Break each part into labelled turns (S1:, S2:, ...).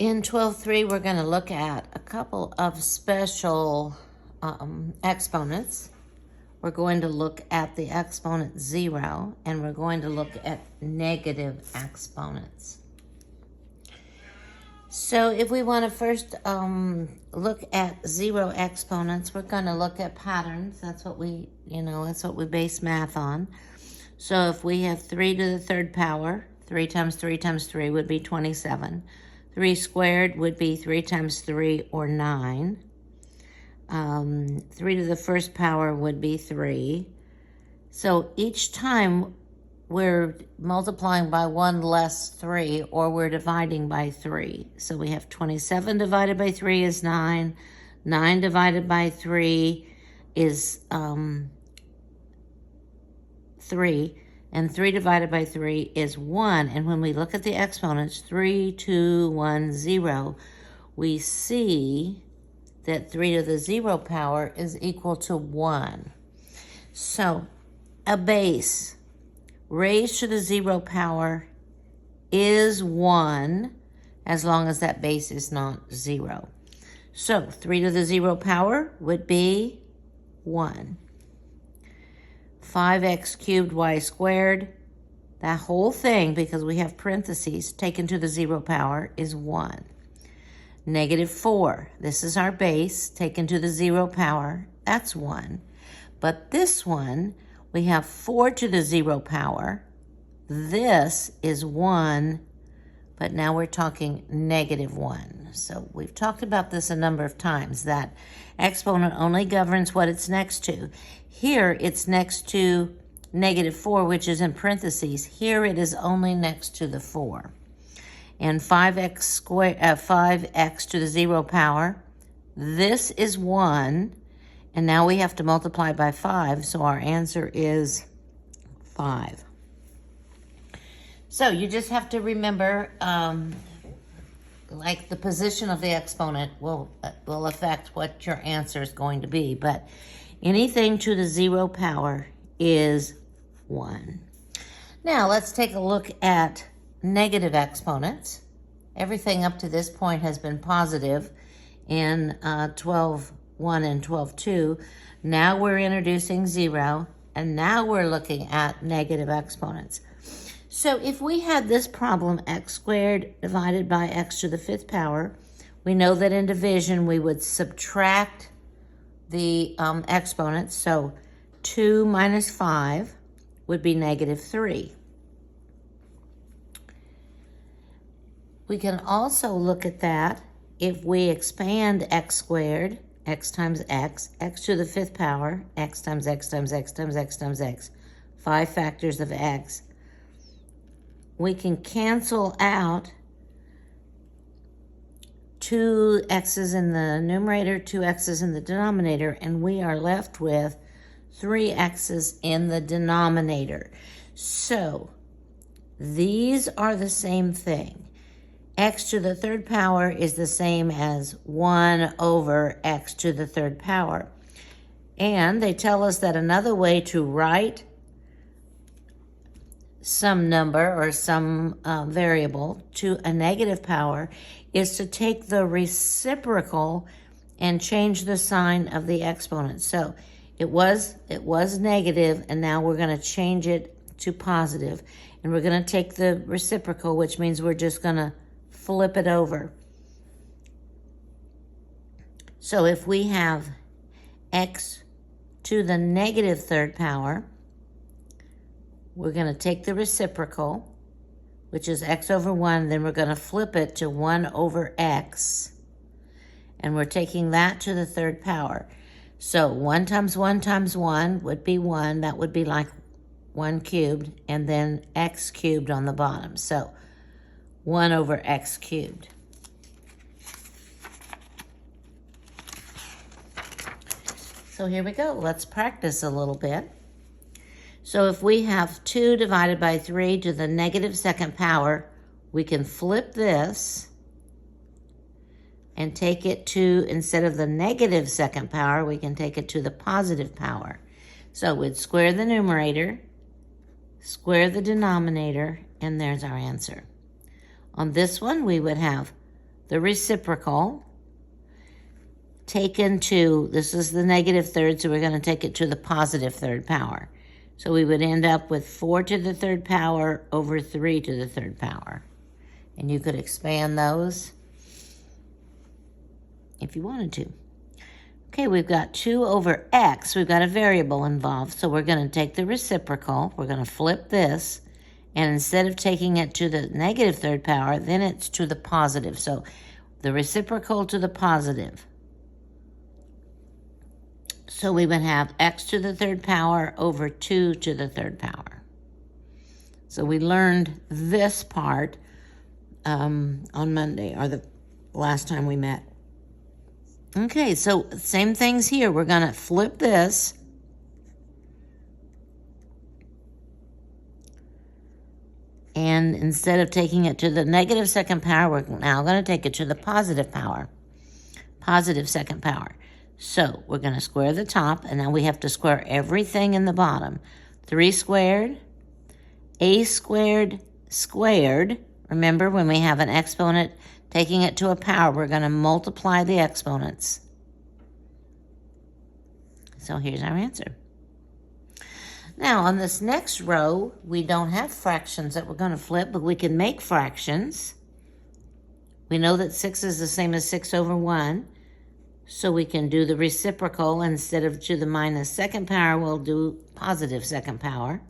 S1: In 12.3, we're going to look at a couple of special exponents. We're going to look at the exponent 0, and we're going to look at negative exponents. So if we want to first look at 0 exponents, we're going to look at patterns. That's what we base math on. So if we have 3 to the third power, 3 times 3 times 3 would be 27. 3 squared would be 3 times 3, or 9. 3 to the first power would be 3. So each time we're multiplying by 1 less 3, or we're dividing by 3. So we have 27 divided by 3 is 9. 9 divided by 3 is 3. And 3 divided by 3 is 1. And when we look at the exponents, 3, 2, 1, 0, we see that 3 to the 0 power is equal to 1. So a base raised to the 0 power is 1, as long as that base is not 0. So 3 to the 0 power would be 1. 5x cubed y squared, that whole thing, because we have parentheses, taken to the 0 power is 1. Negative 4, this is our base, taken to the 0 power, that's 1. But this one, we have 4 to the 0 power. This is 1, but now we're talking negative 1. So we've talked about this a number of times, that exponent only governs what it's next to. Here, it's next to negative 4, which is in parentheses. Here, it is only next to the 4. And 5x to the 0 power, this is 1. And now we have to multiply by 5, so our answer is 5. So you just have to remember, like the position of the exponent will affect what your answer is going to be. But anything to the 0 power is 1. Now let's take a look at negative exponents. Everything up to this point has been positive in 12.1 and 12.2. Now we're introducing 0, and now we're looking at negative exponents. So if we had this problem, x squared divided by x to the 5th power, we know that in division we would subtract the exponents. So 2 minus 5 would be negative 3. We can also look at that if we expand x squared, x times x, x to the 5th power, x times x times x times x times x, 5 factors of x. We can cancel out 2 x's in the numerator, 2 x's in the denominator, and we are left with 3 x's in the denominator. So these are the same thing. X to the 3rd power is the same as 1 over x to the 3rd power. And they tell us that another way to write some number or some variable to a negative power is to take the reciprocal and change the sign of the exponent. So it was negative, and now we're going to change it to positive. And we're going to take the reciprocal, which means we're just going to flip it over. So if we have x to the negative 3rd power, we're going to take the reciprocal, which is x over 1, then we're going to flip it to 1 over x, and we're taking that to the 3rd power. So 1 times 1 times 1 would be 1. That would be like 1 cubed, and then x cubed on the bottom. So 1 over x cubed. So here we go. Let's practice a little bit. So if we have 2 divided by 3 to the negative 2nd power, we can flip this and take it to, instead of the negative 2nd power, we can take it to the positive power. So we'd square the numerator, square the denominator, and there's our answer. On this one, we would have the reciprocal taken to, this is the negative third, so we're going to take it to the positive third power. So we would end up with 4 to the third power over 3 to the third power. And you could expand those if you wanted to. Okay, we've got 2 over x. We've got a variable involved, so we're going to take the reciprocal. We're going to flip this, and instead of taking it to the negative third power, then it's to the positive. So the reciprocal to the positive. So we would have x to the third power over 2 to the third power. So we learned this part on Monday, or the last time we met. Okay, so same things here. We're going to flip this. And instead of taking it to the negative second power, we're now going to take it to the positive power. Positive second power. So we're going to square the top, and now we have to square everything in the bottom. 3 squared, a squared squared. Remember, when we have an exponent taking it to a power, we're going to multiply the exponents. So here's our answer. Now, on this next row, we don't have fractions that we're going to flip, but we can make fractions. We know that 6 is the same as 6 over 1. So we can do the reciprocal. Instead of to the minus second power, we'll do positive second power.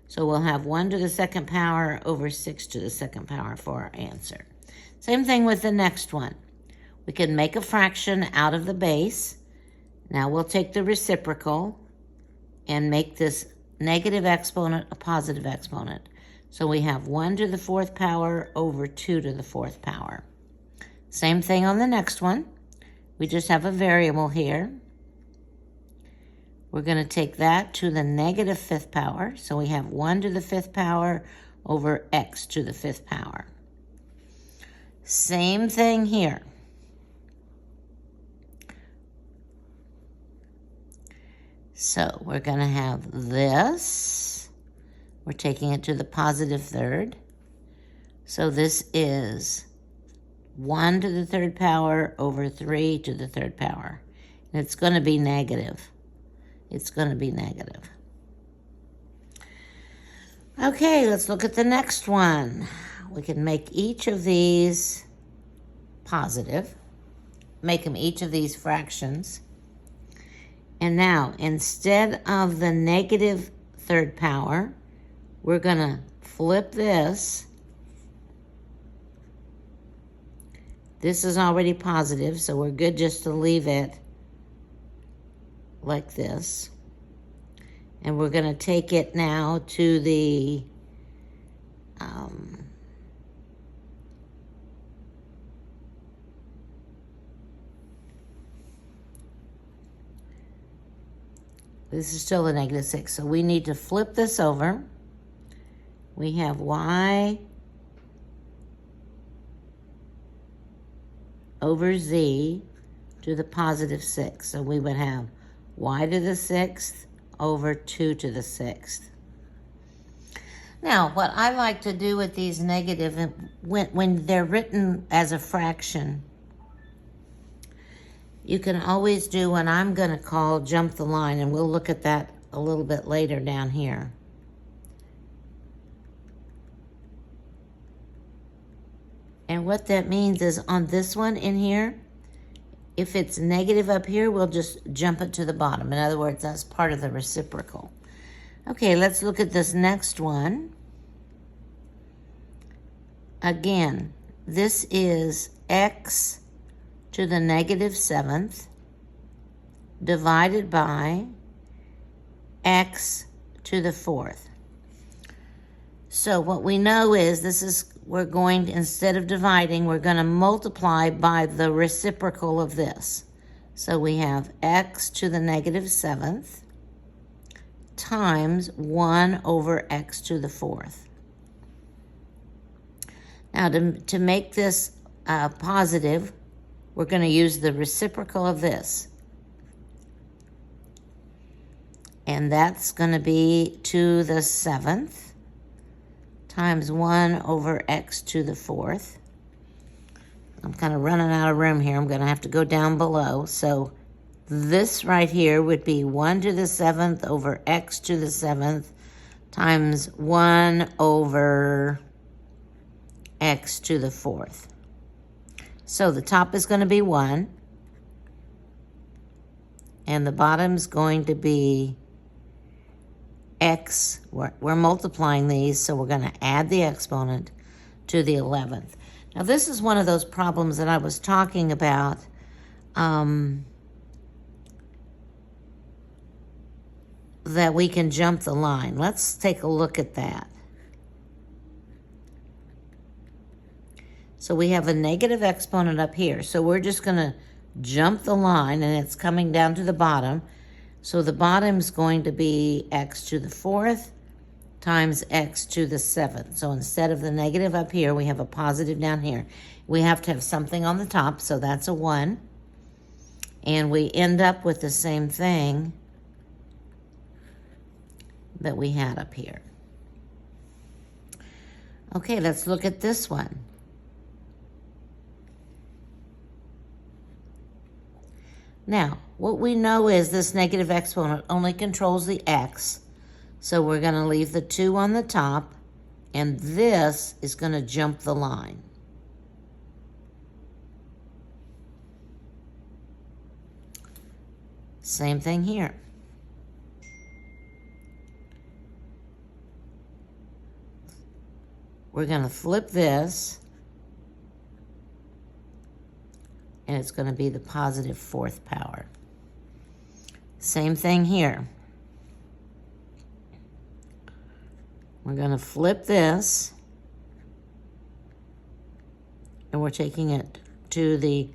S1: So we'll have 1 to the second power over 6 to the second power for our answer. Same thing with the next one. We can make a fraction out of the base. Now we'll take the reciprocal and make this negative exponent a positive exponent. So we have 1 to the 4th power over 2 to the 4th power. Same thing on the next one. We just have a variable here. We're going to take that to the negative 5th power. So we have 1 to the 5th power over x to the 5th power. Same thing here. So we're going to have this. We're taking it to the positive third. So this is 1 to the 3rd power over 3 to the 3rd power. And it's going to be negative. It's going to be negative. Okay, let's look at the next one. We can make each of these positive. Make them each of these fractions. And now, instead of the negative 3rd power, we're going to flip this. This is already positive, so we're good just to leave it like this. And we're going to take it now to the this is still the negative 6, so we need to flip this over. We have y over z to the positive 6. So we would have y to the 6th over 2 to the 6th. Now, what I like to do with these negative, when they're written as a fraction, you can always do what I'm going to call jump the line, and we'll look at that a little bit later down here. And what that means is on this one in here, if it's negative up here, we'll just jump it to the bottom. In other words, that's part of the reciprocal. Okay, let's look at this next one. Again, this is x to the negative 7th divided by x to the 4th. So what we know is we're going to, instead of dividing, we're going to multiply by the reciprocal of this. So we have x to the negative 7th times 1 over x to the 4th. Now to make this positive, we're going to use the reciprocal of this. And that's going to be to the 7th times 1 over x to the 4th. I'm kind of running out of room here. I'm going to have to go down below. So this right here would be 1 to the 7th over x to the 7th times 1 over x to the 4th. So the top is going to be 1, and the bottom's going to be x. We're multiplying these, so we're going to add the exponent to the 11th. Now this is one of those problems that I was talking about that we can jump the line. Let's take a look at that. So we have a negative exponent up here. So we're just going to jump the line, and it's coming down to the bottom. So the bottom's going to be x to the 4th times x to the 7th. So instead of the negative up here, we have a positive down here. We have to have something on the top, so that's a 1. And we end up with the same thing that we had up here. Okay, let's look at this one. Now, what we know is this negative exponent only controls the x, so we're going to leave the 2 on the top, and this is going to jump the line. Same thing here. We're going to flip this, and it's going to be the positive 4th power. Same thing here. We're going to flip this, and we're taking it to the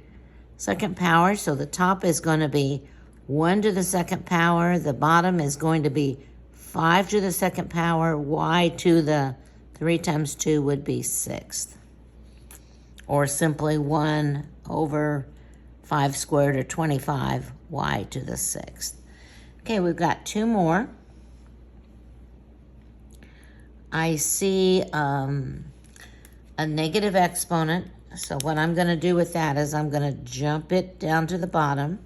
S1: 2nd power, so the top is going to be 1 to the 2nd power, the bottom is going to be 5 to the 2nd power, y to the 3 times 2 would be 6th. Or simply 1 over 5 squared, or 25, y to the 6th. Okay, we've got 2 more. I see a negative exponent, so what I'm going to do with that is I'm going to jump it down to the bottom.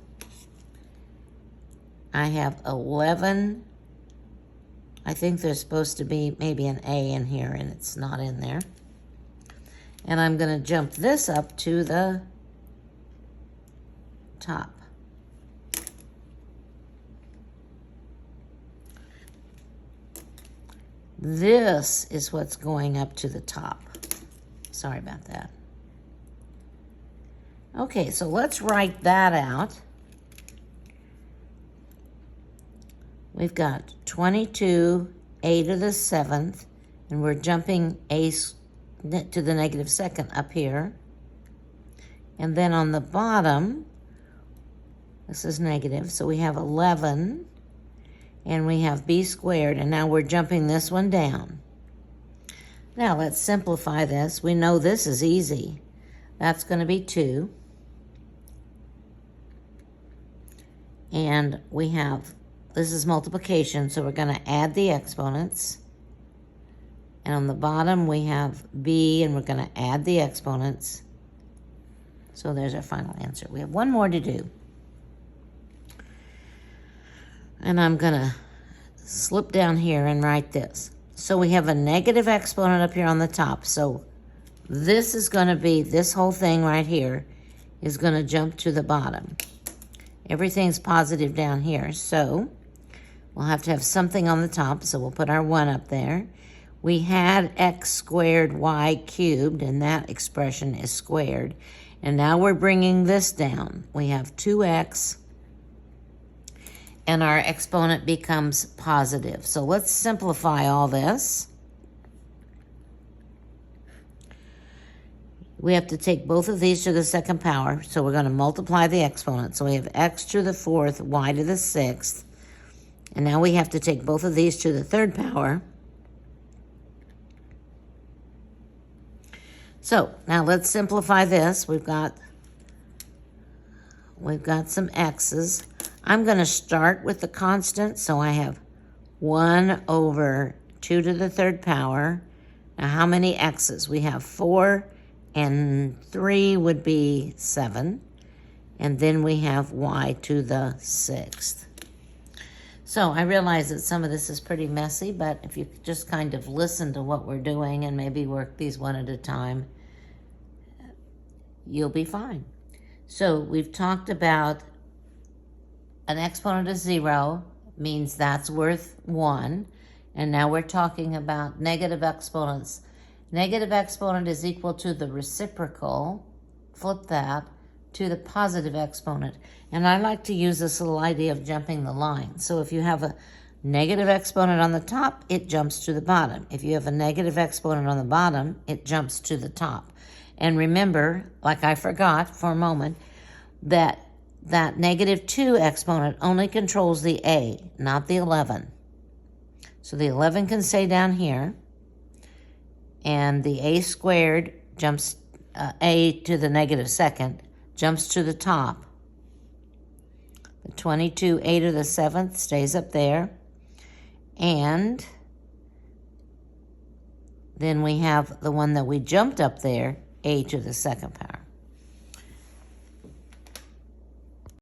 S1: I have 11. I think there's supposed to be maybe an A in here, and it's not in there. And I'm going to jump this up to the top. This is what's going up to the top. Sorry about that. Okay, so let's write that out. We've got 22 a to the 7th, and we're jumping a to the negative 2nd up here. And then on the bottom, this is negative, so we have 11, and we have b squared, and now we're jumping this one down. Now let's simplify this. We know this is easy. That's going to be 2. And we have, this is multiplication, so we're going to add the exponents. And on the bottom, we have b, and we're going to add the exponents. So there's our final answer. We have one more to do. And I'm going to slip down here and write this. So we have a negative exponent up here on the top. So this is going to be, this whole thing right here is going to jump to the bottom. Everything's positive down here. So we'll have to have something on the top. So we'll put our 1 up there. We had x squared y cubed, and that expression is squared. And now we're bringing this down. We have 2x, and our exponent becomes positive. So let's simplify all this. We have to take both of these to the 2nd power, so we're going to multiply the exponent. So we have x to the 4th, y to the 6th. And now we have to take both of these to the 3rd power. So now let's simplify this. We've got some x's. I'm going to start with the constant, so I have 1 over 2 to the 3rd power. Now how many x's? We have 4 and 3 would be 7. And then we have y to the 6th. So I realize that some of this is pretty messy, but if you just kind of listen to what we're doing and maybe work these one at a time, you'll be fine. So we've talked about an exponent of 0 means that's worth 1. And now we're talking about negative exponents. Negative exponent is equal to the reciprocal, flip that, to the positive exponent. And I like to use this little idea of jumping the line. So if you have a negative exponent on the top, it jumps to the bottom. If you have a negative exponent on the bottom, it jumps to the top. And remember, like I forgot for a moment, that negative 2 exponent only controls the a, not the 11. So the 11 can stay down here, and the a squared jumps, a to the negative 2nd, jumps to the top. The 22, a to the 7th stays up there. And then we have the one that we jumped up there, a to the 2nd power.